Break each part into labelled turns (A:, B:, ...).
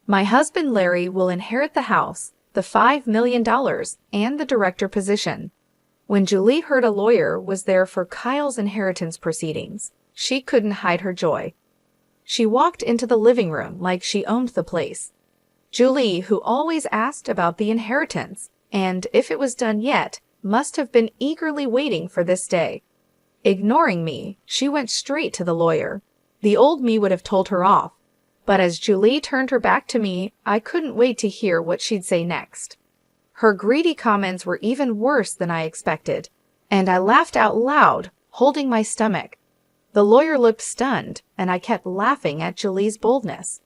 A: My husband Larry will inherit the house, the $5 million, and the director position. When Julie heard a lawyer was there for Kyle's inheritance proceedings, she couldn't hide her joy. She walked into the living room like she owned the place. Julie, who always asked about the inheritance, and if it was done yet, must have been eagerly waiting for this day. Ignoring me, she went straight to the lawyer. The old me would have told her off, but as Julie turned her back to me, I couldn't wait to hear what she'd say next. Her greedy comments were even worse than I expected, and I laughed out loud, holding my stomach. The lawyer looked stunned, and I kept laughing at Julie's boldness.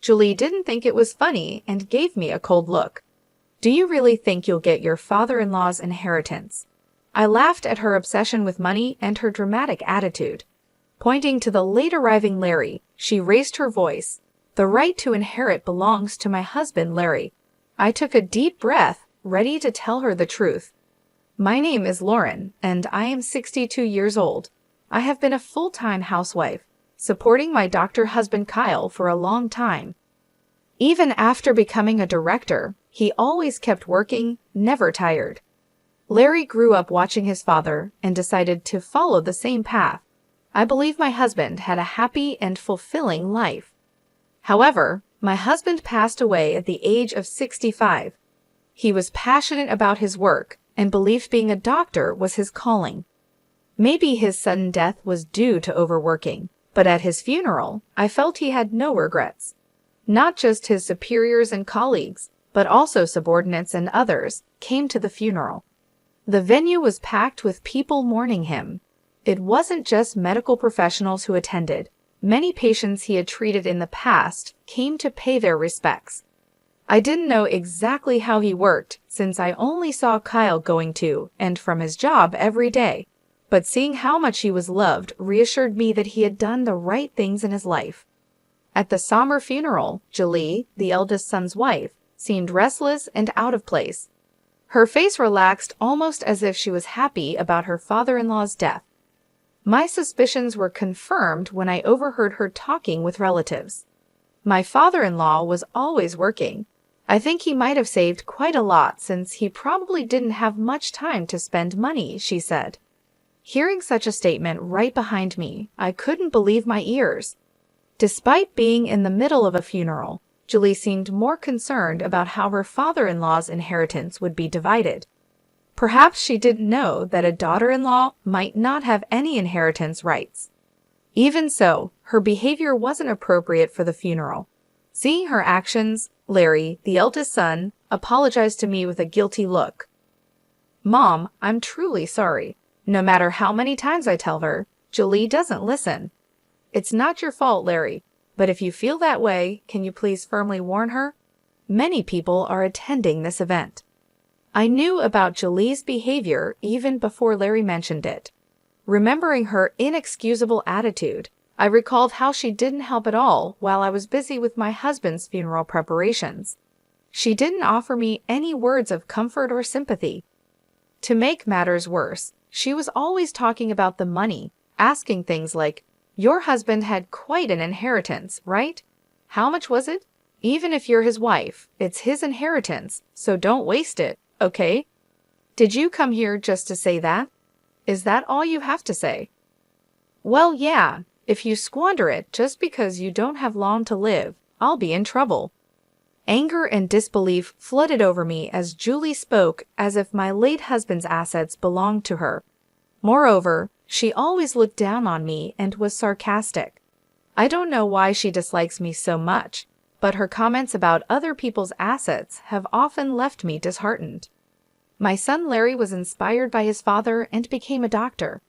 A: Julie didn't think it was funny and gave me a cold look. Do you really think you'll get your father-in-law's inheritance? I laughed at her obsession with money and her dramatic attitude. Pointing to the late-arriving Larry, she raised her voice. The right to inherit belongs to my husband Larry. I took a deep breath, ready to tell her the truth. My name is Lauren, and I am 62 years old. I have been a full-time housewife, supporting my doctor husband Kyle for a long time. Even after becoming a director, he always kept working, never tired. Larry grew up watching his father and decided to follow the same path. I believe my husband had a happy and fulfilling life. However, my husband passed away at the age of 65. He was passionate about his work and believed being a doctor was his calling. Maybe his sudden death was due to overworking, but at his funeral, I felt he had no regrets. Not just his superiors and colleagues, but also subordinates and others, came to the funeral. The venue was packed with people mourning him. It wasn't just medical professionals who attended. Many patients he had treated in the past came to pay their respects. I didn't know exactly how he worked since I only saw Kyle going to and from his job every day, but seeing how much he was loved reassured me that he had done the right things in his life. At the somber funeral, Julie, the eldest son's wife, seemed restless and out of place. Her face relaxed almost as if she was happy about her father-in-law's death. My suspicions were confirmed when I overheard her talking with relatives. My father-in-law was always working. I think he might have saved quite a lot since he probably didn't have much time to spend money, she said. Hearing such a statement right behind me, I couldn't believe my ears. Despite being in the middle of a funeral, Julie seemed more concerned about how her father-in-law's inheritance would be divided. Perhaps she didn't know that a daughter-in-law might not have any inheritance rights. Even so, her behavior wasn't appropriate for the funeral. Seeing her actions, Larry, the eldest son, apologized to me with a guilty look. "Mom, I'm truly sorry. No matter how many times I tell her, Julie doesn't listen." "It's not your fault, Larry. But if you feel that way, can you please firmly warn her? Many people are attending this event." I knew about Julie's behavior even before Larry mentioned it. Remembering her inexcusable attitude, I recalled how she didn't help at all while I was busy with my husband's funeral preparations. She didn't offer me any words of comfort or sympathy. To make matters worse, she was always talking about the money, asking things like, "Your husband had quite an inheritance, right? How much was it? Even if you're his wife, it's his inheritance, so don't waste it, okay? Did you come here just to say that? Is that all you have to say?" "Well, yeah, if you squander it just because you don't have long to live, I'll be in trouble." Anger and disbelief flooded over me as Julie spoke as if my late husband's assets belonged to her. Moreover, she always looked down on me and was sarcastic. I don't know why she dislikes me so much, but her comments about other people's assets have often left me disheartened. My son Larry was inspired by his father and became a doctor.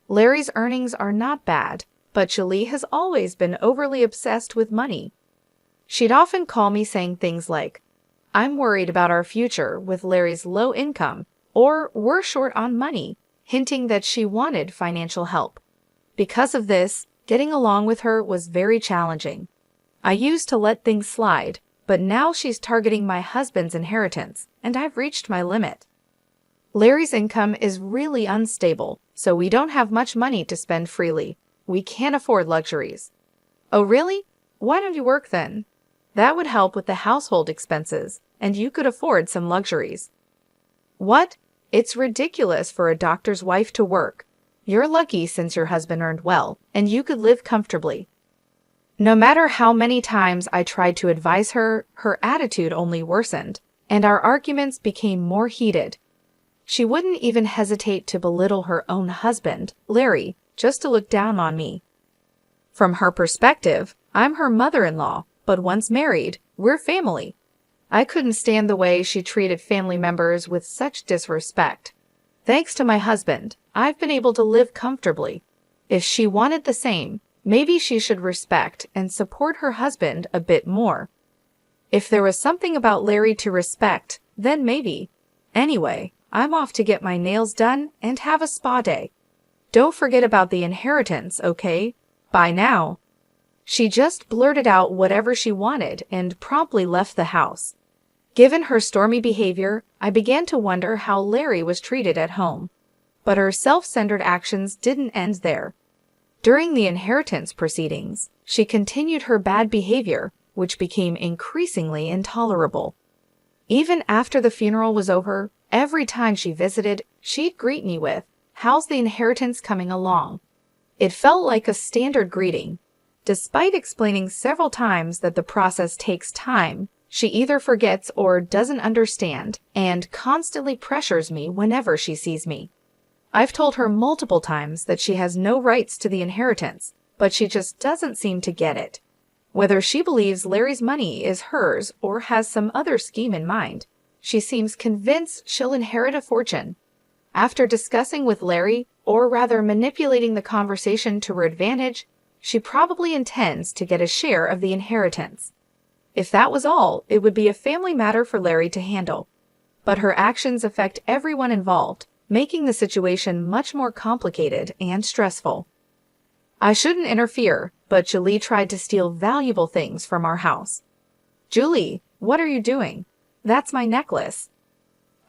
A: Larry's earnings are not bad, but Julie has always been overly obsessed with money. She'd often call me saying things like, "I'm worried about our future with Larry's low income," or "We're short on money," hinting that she wanted financial help. Because of this, getting along with her was very challenging. I used to let things slide, but now she's targeting my husband's inheritance, and I've reached my limit. Larry's income is really unstable, so we don't have much money to spend freely. We can't afford luxuries. "Oh, really? Why don't you work then?" That would help with the household expenses, and you could afford some luxuries. What? It's ridiculous for a doctor's wife to work. You're lucky since your husband earned well, and you could live comfortably. No matter how many times I tried to advise her, her attitude only worsened, and our arguments became more heated. She wouldn't even hesitate to belittle her own husband, Larry, just to look down on me. From her perspective, I'm her mother-in-law, but once married, we're family. I couldn't stand the way she treated family members with such disrespect. Thanks to my husband, I've been able to live comfortably. If she wanted the same, maybe she should respect and support her husband a bit more. If there was something about Larry to respect, then maybe. Anyway, I'm off to get my nails done and have a spa day. Don't forget about the inheritance, okay? Bye now. She just blurted out whatever she wanted and promptly left the house. Given her stormy behavior, I began to wonder how Larry was treated at home. But her self-centered actions didn't end there. During the inheritance proceedings, she continued her bad behavior, which became increasingly intolerable. Even after the funeral was over, every time she visited, she'd greet me with, "How's the inheritance coming along?" It felt like a standard greeting. Despite explaining several times that the process takes time, she either forgets or doesn't understand and constantly pressures me whenever she sees me. I've told her multiple times that she has no rights to the inheritance, but she just doesn't seem to get it. Whether she believes Larry's money is hers or has some other scheme in mind, she seems convinced she'll inherit a fortune. After discussing with Larry, or rather manipulating the conversation to her advantage, she probably intends to get a share of the inheritance. If that was all, it would be a family matter for Larry to handle. But her actions affect everyone involved, making the situation much more complicated and stressful. I shouldn't interfere, but Julie tried to steal valuable things from our house. Julie, what are you doing? That's my necklace.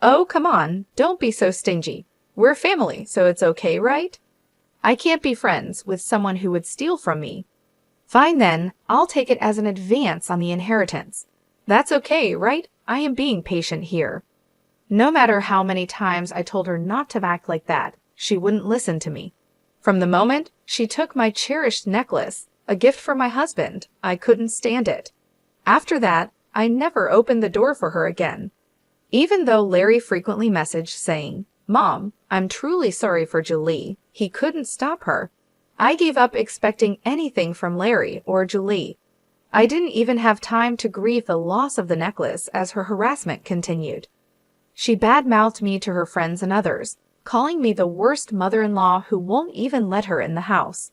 A: Oh, come on, don't be so stingy. We're family, so it's okay, right? I can't be friends with someone who would steal from me. Fine then, I'll take it as an advance on the inheritance. That's okay, right? I am being patient here. No matter how many times I told her not to act like that, she wouldn't listen to me. From the moment she took my cherished necklace, a gift from my husband, I couldn't stand it. After that, I never opened the door for her again. Even though Larry frequently messaged saying, "Mom, I'm truly sorry for Julie," he couldn't stop her. I gave up expecting anything from Larry or Julie. I didn't even have time to grieve the loss of the necklace as her harassment continued. She badmouthed me to her friends and others, calling me the worst mother-in-law who won't even let her in the house.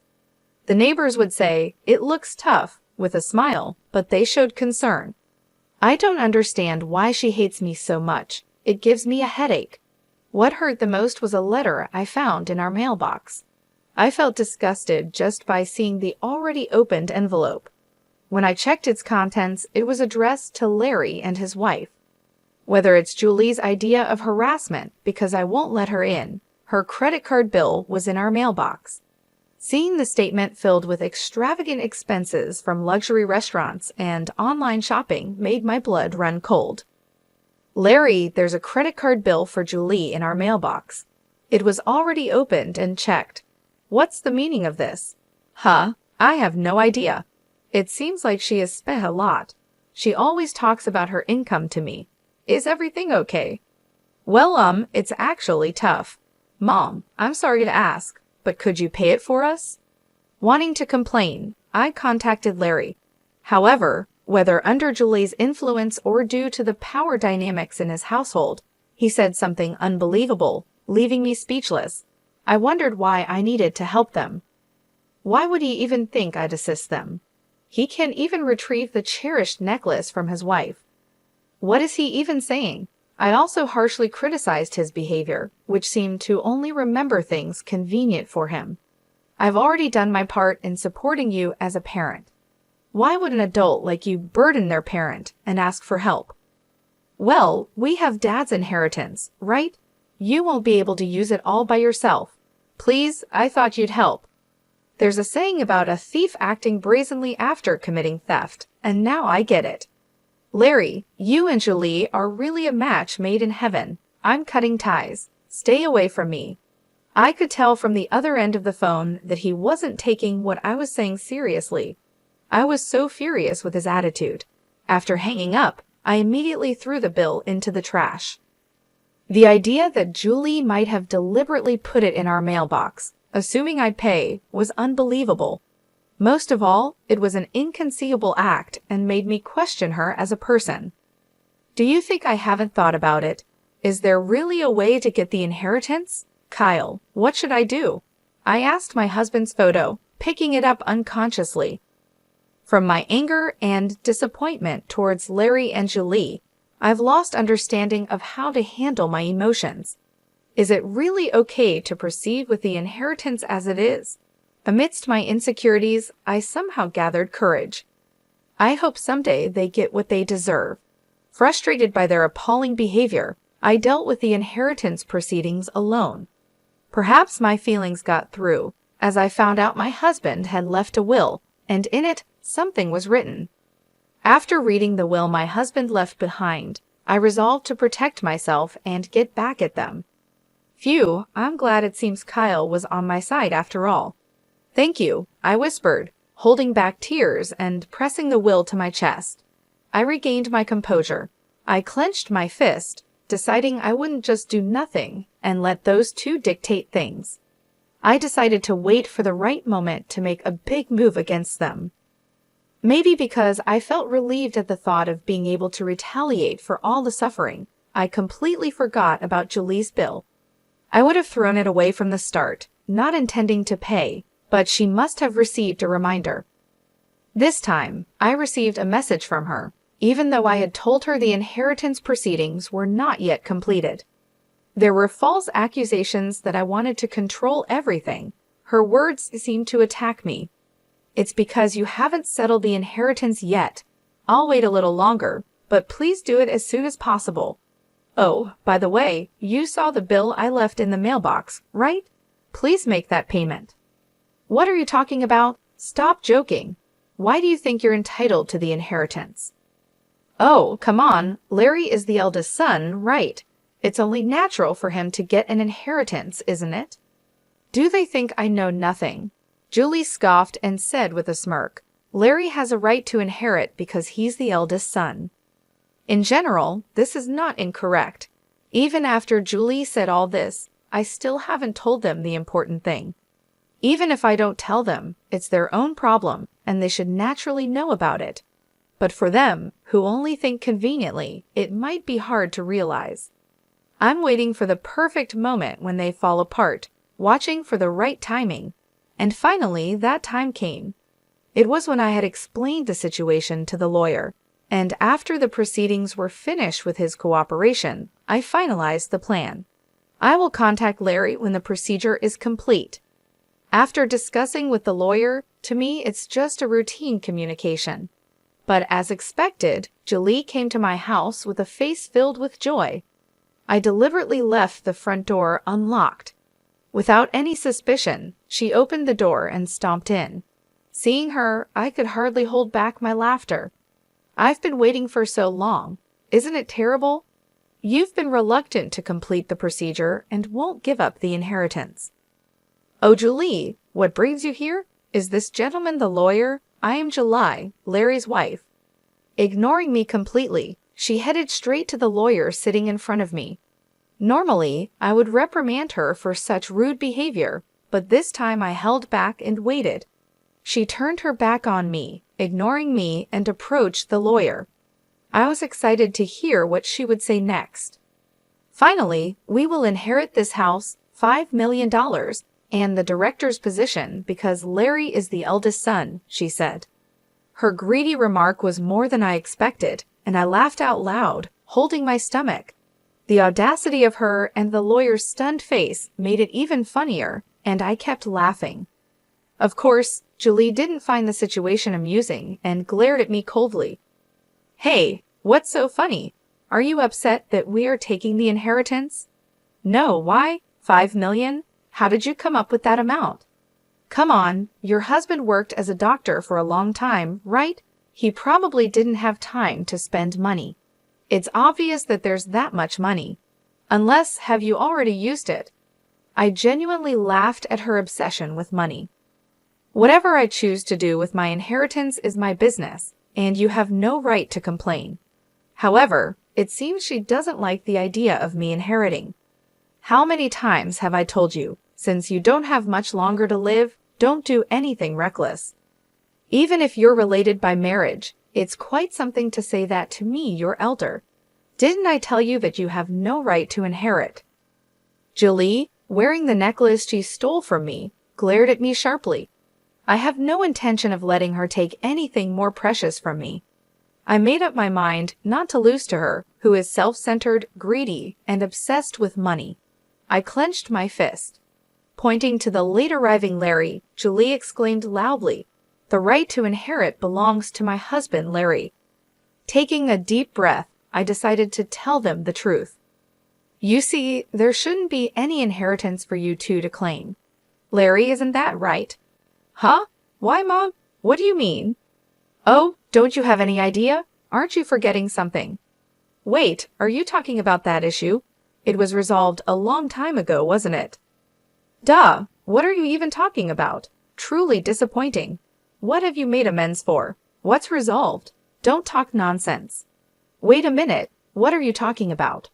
A: The neighbors would say, "It looks tough," with a smile, but they showed concern. I don't understand why she hates me so much. It gives me a headache. What hurt the most was a letter I found in our mailbox. I felt disgusted just by seeing the already opened envelope. When I checked its contents, it was addressed to Larry and his wife. Whether it's Julie's idea of harassment because I won't let her in, her credit card bill was in our mailbox. Seeing the statement filled with extravagant expenses from luxury restaurants and online shopping made my blood run cold. "Larry, there's a credit card bill for Julie in our mailbox. It was already opened and checked. What's the meaning of this?" "Huh? I have no idea. It seems like she has spent a lot. She always talks about her income to me. Is everything okay?" "Well, it's actually tough. Mom, I'm sorry to ask, but could you pay it for us?" Wanting to complain, I contacted Larry. However, whether under Julie's influence or due to the power dynamics in his household, he said something unbelievable, leaving me speechless. I wondered why I needed to help them. Why would he even think I'd assist them? He can't even retrieve the cherished necklace from his wife. What is he even saying? I also harshly criticized his behavior, which seemed to only remember things convenient for him. I've already done my part in supporting you as a parent. Why would an adult like you burden their parent and ask for help? Well, we have Dad's inheritance, right? You won't be able to use it all by yourself. Please, I thought you'd help. There's a saying about a thief acting brazenly after committing theft, and now I get it. Larry, you and Julie are really a match made in heaven. I'm cutting ties. Stay away from me. I could tell from the other end of the phone that he wasn't taking what I was saying seriously. I was so furious with his attitude. After hanging up, I immediately threw the bill into the trash. The idea that Julie might have deliberately put it in our mailbox, assuming I'd pay, was unbelievable. Most of all, it was an inconceivable act and made me question her as a person. Do you think I haven't thought about it? Is there really a way to get the inheritance? Kyle, what should I do? I asked my husband's photo, picking it up unconsciously. From my anger and disappointment towards Larry and Julie, I've lost understanding of how to handle my emotions. Is it really okay to proceed with the inheritance as it is? Amidst my insecurities, I somehow gathered courage. I hope someday they get what they deserve. Frustrated by their appalling behavior, I dealt with the inheritance proceedings alone. Perhaps my feelings got through, as I found out my husband had left a will, and in it, something was written. After reading the will my husband left behind, I resolved to protect myself and get back at them. Phew, I'm glad it seems Kyle was on my side after all. Thank you, I whispered, holding back tears and pressing the will to my chest. I regained my composure. I clenched my fist, deciding I wouldn't just do nothing and let those two dictate things. I decided to wait for the right moment to make a big move against them. Maybe because I felt relieved at the thought of being able to retaliate for all the suffering, I completely forgot about Julie's bill. I would have thrown it away from the start, not intending to pay, but she must have received a reminder. This time, I received a message from her, even though I had told her the inheritance proceedings were not yet completed. There were false accusations that I wanted to control everything. Her words seemed to attack me. It's because you haven't settled the inheritance yet. I'll wait a little longer, but please do it as soon as possible. Oh, by the way, you saw the bill I left in the mailbox, right? Please make that payment. What are you talking about? Stop joking. Why do you think you're entitled to the inheritance? Oh, come on, Larry is the eldest son, right? It's only natural for him to get an inheritance, isn't it? Do they think I know nothing? Julie scoffed and said with a smirk, Larry has a right to inherit because he's the eldest son. In general, this is not incorrect. Even after Julie said all this, I still haven't told them the important thing. Even if I don't tell them, it's their own problem, and they should naturally know about it. But for them, who only think conveniently, it might be hard to realize. I'm waiting for the perfect moment when they fall apart, watching for the right timing. And finally, that time came. It was when I had explained the situation to the lawyer, and after the proceedings were finished with his cooperation, I finalized the plan. I will contact Larry when the procedure is complete. After discussing with the lawyer, to me it's just a routine communication. But as expected, Julie came to my house with a face filled with joy. I deliberately left the front door unlocked. Without any suspicion, she opened the door and stomped in. Seeing her, I could hardly hold back my laughter. I've been waiting for so long. Isn't it terrible? You've been reluctant to complete the procedure and won't give up the inheritance. Oh, Julie, what brings you here? Is this gentleman the lawyer? I am July, Larry's wife. Ignoring me completely, she headed straight to the lawyer sitting in front of me. Normally, I would reprimand her for such rude behavior, but this time I held back and waited. She turned her back on me, ignoring me, and approached the lawyer. I was excited to hear what she would say next. Finally, we will inherit this house, $5 million, and the director's position because Larry is the eldest son, she said. Her greedy remark was more than I expected, and I laughed out loud, holding my stomach. The audacity of her and the lawyer's stunned face made it even funnier, and I kept laughing. Of course, Julie didn't find the situation amusing and glared at me coldly. Hey, what's so funny? Are you upset that we are taking the inheritance? No, why? $5 million? How did you come up with that amount? Come on, your husband worked as a doctor for a long time, right? He probably didn't have time to spend money. It's obvious that there's that much money. Unless, have you already used it? I genuinely laughed at her obsession with money. Whatever I choose to do with my inheritance is my business, and you have no right to complain. However, it seems she doesn't like the idea of me inheriting. How many times have I told you, since you don't have much longer to live, don't do anything reckless? Even if you're related by marriage, it's quite something to say that to me, your elder. Didn't I tell you that you have no right to inherit? Julie, wearing the necklace she stole from me, glared at me sharply. I have no intention of letting her take anything more precious from me. I made up my mind not to lose to her, who is self-centered, greedy, and obsessed with money. I clenched my fist. Pointing to the late-arriving Larry, Julie exclaimed loudly, "The right to inherit belongs to my husband, Larry." Taking a deep breath, I decided to tell them the truth. You see, there shouldn't be any inheritance for you two to claim. Larry, isn't that right? Huh? Why, Mom? What do you mean? Oh, don't you have any idea? Aren't you forgetting something? Wait, are you talking about that issue? It was resolved a long time ago, wasn't it? Duh, what are you even talking about? Truly disappointing. What have you made amends for? What's resolved? Don't talk nonsense. Wait a minute, what are you talking about?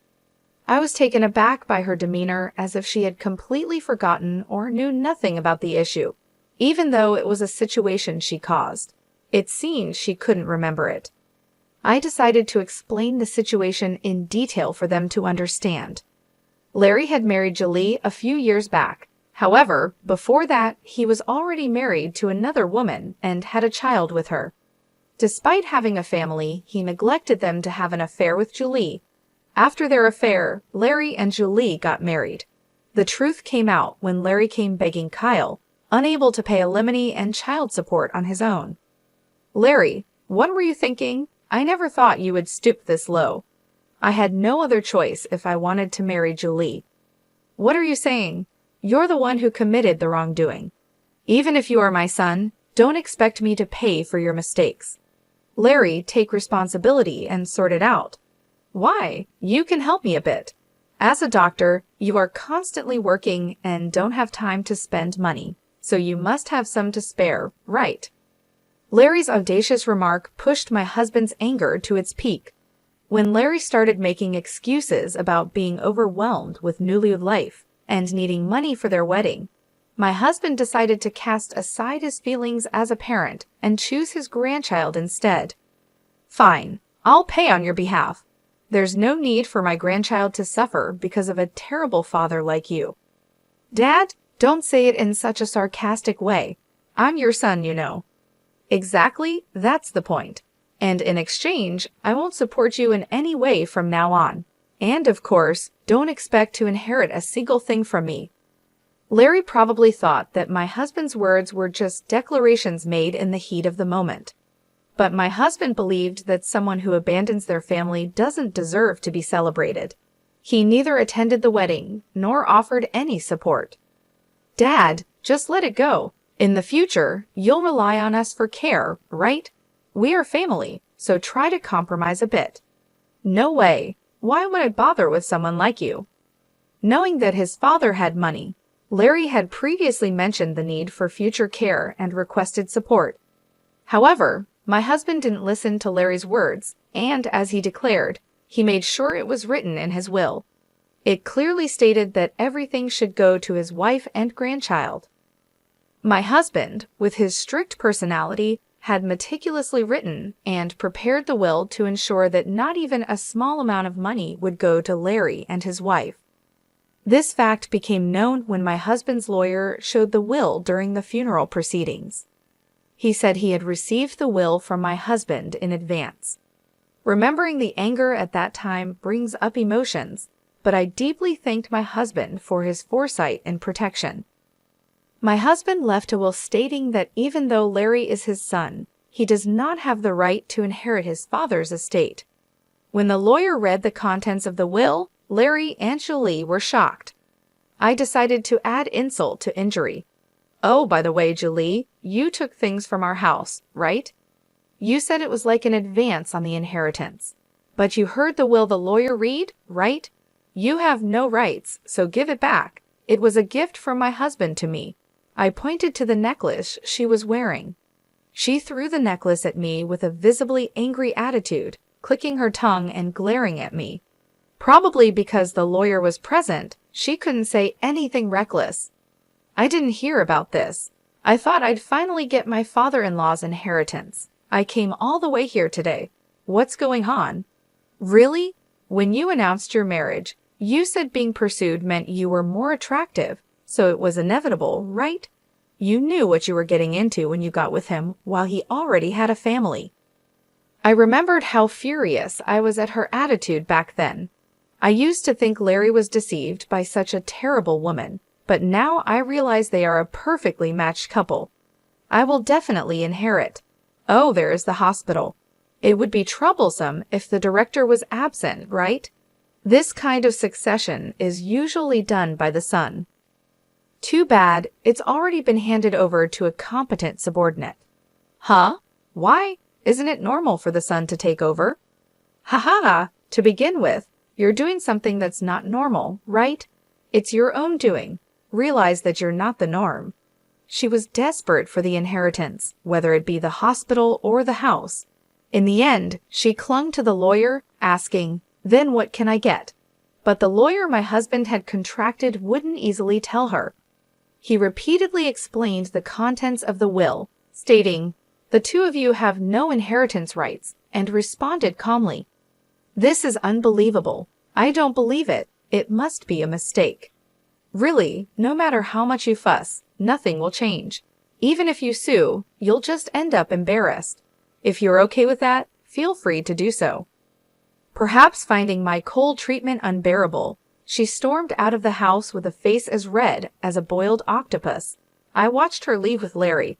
A: I was taken aback by her demeanor, as if she had completely forgotten or knew nothing about the issue, even though it was a situation she caused. It seemed she couldn't remember it. I decided to explain the situation in detail for them to understand. Larry had married Julie a few years back. However, before that, he was already married to another woman and had a child with her. Despite having a family, he neglected them to have an affair with Julie. After their affair, Larry and Julie got married. The truth came out when Larry came begging Kyle, unable to pay alimony and child support on his own. Larry, what were you thinking? I never thought you would stoop this low. I had no other choice if I wanted to marry Julie. What are you saying? You're the one who committed the wrongdoing. Even if you are my son, don't expect me to pay for your mistakes. Larry, take responsibility and sort it out. Why? You can help me a bit. As a doctor, you are constantly working and don't have time to spend money, so you must have some to spare, right? Larry's audacious remark pushed my husband's anger to its peak. When Larry started making excuses about being overwhelmed with newlywed life and needing money for their wedding, my husband decided to cast aside his feelings as a parent and choose his grandchild instead. Fine, I'll pay on your behalf. There's no need for my grandchild to suffer because of a terrible father like you. Dad, don't say it in such a sarcastic way. I'm your son, you know. Exactly, that's the point. And in exchange, I won't support you in any way from now on. And of course, don't expect to inherit a single thing from me. Larry probably thought that my husband's words were just declarations made in the heat of the moment. But my husband believed that someone who abandons their family doesn't deserve to be celebrated. He neither attended the wedding nor offered any support. Dad, just let it go. In the future, you'll rely on us for care, right? We are family, so try to compromise a bit. No way. Why would I bother with someone like you? Knowing that his father had money, Larry had previously mentioned the need for future care and requested support. However, my husband didn't listen to Larry's words, and as he declared, he made sure it was written in his will. It clearly stated that everything should go to his wife and grandchild. My husband, with his strict personality, had meticulously written and prepared the will to ensure that not even a small amount of money would go to Larry and his wife. This fact became known when my husband's lawyer showed the will during the funeral proceedings. He said he had received the will from my husband in advance. Remembering the anger at that time brings up emotions, but I deeply thanked my husband for his foresight and protection. My husband left a will stating that even though Larry is his son, he does not have the right to inherit his father's estate. When the lawyer read the contents of the will, Larry and Julie were shocked. I decided to add insult to injury. Oh, by the way, Julie, you took things from our house, right? You said it was like an advance on the inheritance. But you heard the will the lawyer read, right? You have no rights, so give it back. It was a gift from my husband to me. I pointed to the necklace she was wearing. She threw the necklace at me with a visibly angry attitude, clicking her tongue and glaring at me. Probably because the lawyer was present, she couldn't say anything reckless. I didn't hear about this. I thought I'd finally get my father-in-law's inheritance. I came all the way here today. What's going on? Really? When you announced your marriage, you said being pursued meant you were more attractive, so it was inevitable, right? You knew what you were getting into when you got with him while he already had a family. I remembered how furious I was at her attitude back then. I used to think Larry was deceived by such a terrible woman, but now I realize they are a perfectly matched couple. I will definitely inherit. Oh, there is the hospital. It would be troublesome if the director was absent, right? This kind of succession is usually done by the son. Too bad, it's already been handed over to a competent subordinate. Huh? Why? Isn't it normal for the son to take over? Ha ha! To begin with, you're doing something that's not normal, right? It's your own doing. Realize that you're not the norm. She was desperate for the inheritance, whether it be the hospital or the house. In the end, she clung to the lawyer, asking, "Then what can I get?" But the lawyer my husband had contracted wouldn't easily tell her. He repeatedly explained the contents of the will, stating, "The two of you have no inheritance rights," and responded calmly, "This is unbelievable. I don't believe it. It must be a mistake." Really, no matter how much you fuss, nothing will change. Even if you sue, you'll just end up embarrassed. If you're okay with that, feel free to do so. Perhaps finding my cold treatment unbearable, she stormed out of the house with a face as red as a boiled octopus. I watched her leave with Larry.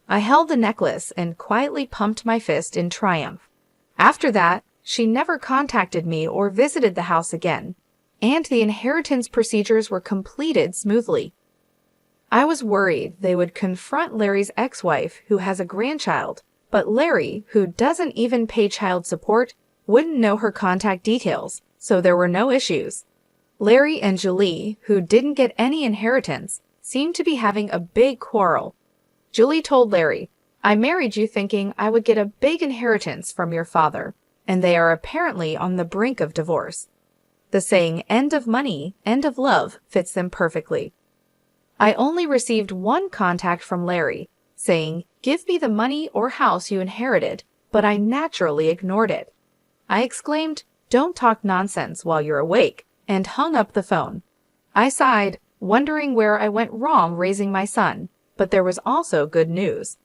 A: I held the necklace and quietly pumped my fist in triumph. After that, she never contacted me or visited the house again, and the inheritance procedures were completed smoothly. I was worried they would confront Larry's ex-wife, who has a grandchild, but Larry, who doesn't even pay child support, wouldn't know her contact details, so there were no issues. Larry and Julie, who didn't get any inheritance, seemed to be having a big quarrel. Julie told Larry, "I married you thinking I would get a big inheritance from your father," and they are apparently on the brink of divorce. The saying, "end of money, end of love," fits them perfectly. I only received one contact from Larry, saying, "Give me the money or house you inherited," but I naturally ignored it. I exclaimed, "Don't talk nonsense while you're awake," and hung up the phone. I sighed, wondering where I went wrong raising my son, but there was also good news.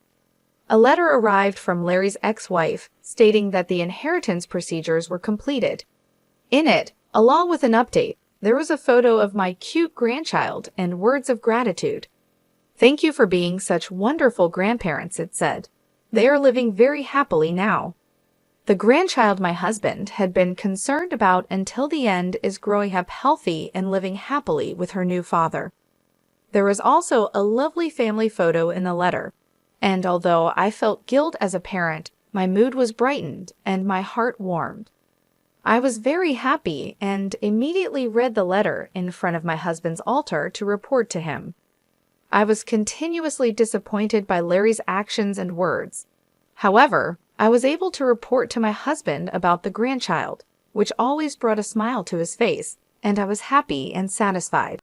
A: A letter arrived from Larry's ex-wife stating that the inheritance procedures were completed. In it, along with an update, there was a photo of my cute grandchild and words of gratitude. "Thank you for being such wonderful grandparents," it said. "They are living very happily now." The grandchild my husband had been concerned about until the end is growing up healthy and living happily with her new father. There was also a lovely family photo in the letter, and although I felt guilt as a parent, my mood was brightened and my heart warmed. I was very happy and immediately read the letter in front of my husband's altar to report to him. I was continuously disappointed by Larry's actions and words. However, I was able to report to my husband about the grandchild, which always brought a smile to his face, and I was happy and satisfied.